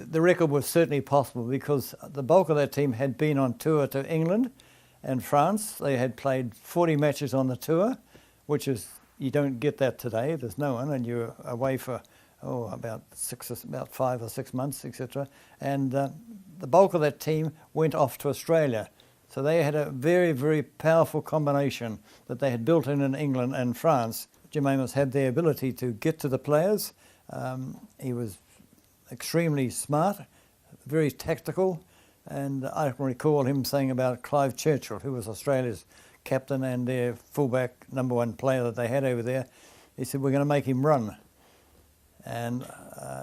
the record was certainly possible because the bulk of that team had been on tour to England and France. They had played 40 matches on the tour, which is, you don't get that today. There's no one, and you're away for about 5 or 6 months, etc. And the bulk of that team went off to Australia. So they had a very, very powerful combination that they had built in England and France. Jim Amos had the ability to get to the players. He was extremely smart, very tactical, and I can recall him saying about Clive Churchill, who was Australia's captain and their fullback, #1 player that they had over there. He said, we're going to make him run. And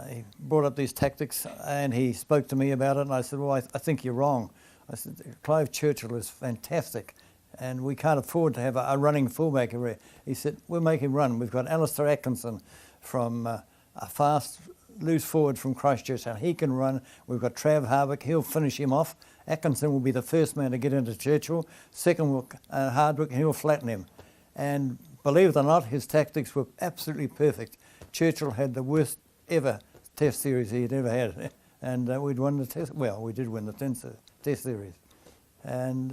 he brought up these tactics and he spoke to me about it, and I said, well, I think you're wrong. I said, Clive Churchill is fantastic and we can't afford to have a running fullback everywhere. He said, we'll make him run. We've got Alistair Atkinson from a fast loose forward from Christchurch, and he can run. We've got Trav Harvick, he'll finish him off. Atkinson will be the first man to get into Churchill. Second, Hardwick, he'll flatten him. And believe it or not, his tactics were absolutely perfect. Churchill had the worst ever test series he'd ever had, and we'd won the test. Well, we did win the test series, and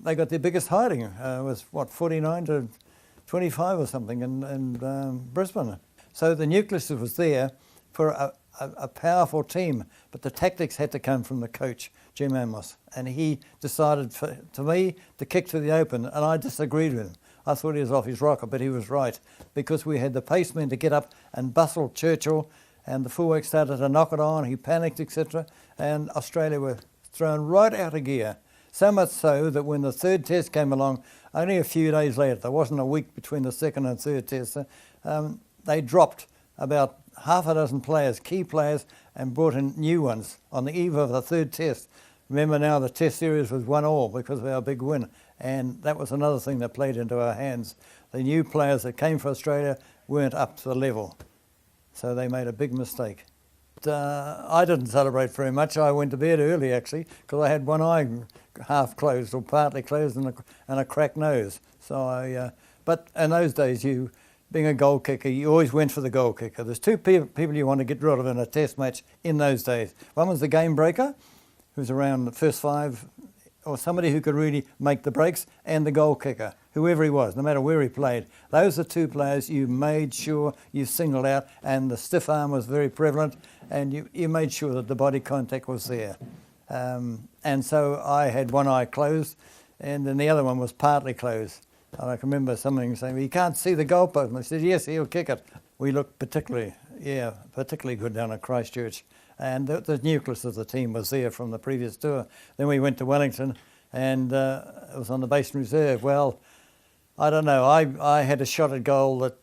they got their biggest hiding. It was what, 49 to 25 or something in Brisbane. So the nucleus was there for a powerful team, but the tactics had to come from the coach, Jim Amos, and he decided to me to kick to the open, and I disagreed with him. I thought he was off his rocker, but he was right, because we had the pacemen to get up and bustle Churchill, and the fullback started to knock it on, he panicked, etc., and Australia were thrown right out of gear. So much so that when the third test came along, only a few days later, there wasn't a week between the second and third test, they dropped about half a dozen players, key players, and brought in new ones on the eve of the third test. Remember now the test series was 1-1 because of our big win, and that was another thing that played into our hands. The new players that came for Australia weren't up to the level, so they made a big mistake. I didn't celebrate very much. I went to bed early actually because I had one eye half closed or partly closed and a cracked nose. So but in those days, being a goal kicker, you always went for the goal kicker. There's two people you want to get rid of in a test match in those days. One was the game breaker, who's around the first 5, or somebody who could really make the breaks, and the goal kicker, whoever he was, no matter where he played. Those are two players you made sure you singled out, and the stiff arm was very prevalent, and you made sure that the body contact was there. And so I had one eye closed, and then the other one was partly closed. And I can remember somebody saying, well, you can't see the goalpost. And I said, yes, he'll kick it. We looked particularly good down at Christchurch. And the nucleus of the team was there from the previous tour. Then we went to Wellington, and it was on the Basin Reserve. Well, I don't know. I had a shot at goal that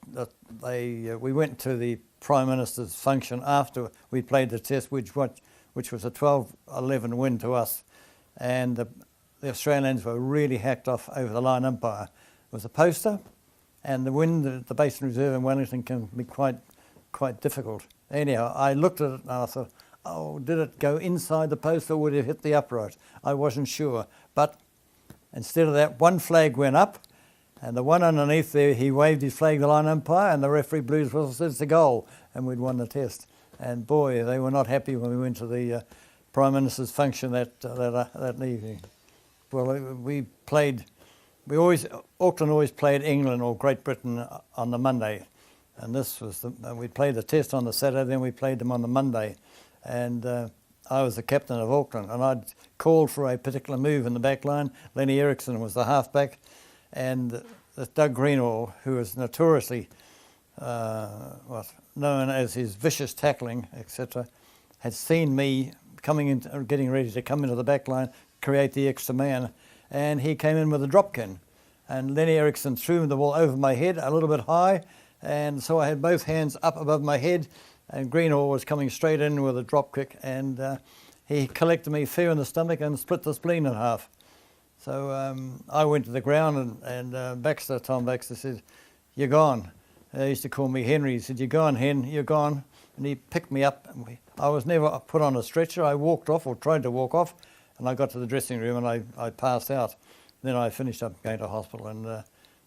we went to the Prime Minister's function after we played the test, which was a 12-11 win to us. And the Australians were really hacked off over the line umpire. It was a poster, and the wind at the Basin Reserve in Wellington can be quite difficult. Anyhow, I looked at it and I thought, oh, did it go inside the post or would it hit the upright? I wasn't sure. But instead of that, one flag went up, and the one underneath there, he waved his flag, the line umpire, and the referee blew his whistle, said it's a goal, and we'd won the test. And boy, they were not happy when we went to the Prime Minister's function that evening. Well, Auckland always played England or Great Britain on the Monday, and this was we played the test on the Saturday, then we played them on the Monday, and I was the captain of Auckland, and I'd called for a particular move in the back line. Lenny Erickson was the halfback, and Doug Greenall, who was notoriously known as his vicious tackling, etc., had seen me getting ready to come into the back line, create the extra man, and he came in with a dropkin, and Lenny Erickson threw the ball over my head a little bit high, and so I had both hands up above my head, and Greenall was coming straight in with a drop kick, and he collected me fair in the stomach and split the spleen in half. So I went to the ground, and Tom Baxter said, "You're gone." They used to call me Henry. He said, "You're gone, Hen, you're gone." And he picked me up. And I was never put on a stretcher. I walked off, or tried to walk off, and I got to the dressing room and I passed out. Then I finished up going to hospital, and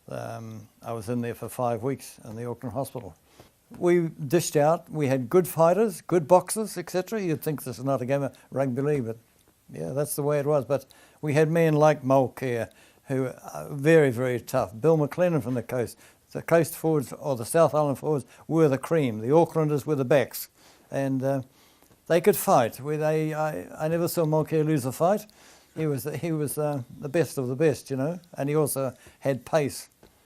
I was in there for 5 weeks in the Auckland hospital. we dished out. We had good fighters, good boxers, etc. You'd think this is not a game of rugby league, but yeah, that's the way it was. But we had men like Mulcair, who are very, very tough. Bill McLennan from the coast. The coast forwards, or the South Island forwards, were the cream. The Aucklanders were the backs. And they could fight. I never saw Mulcair lose a fight. He was the best of the best, you know, and he also had pace.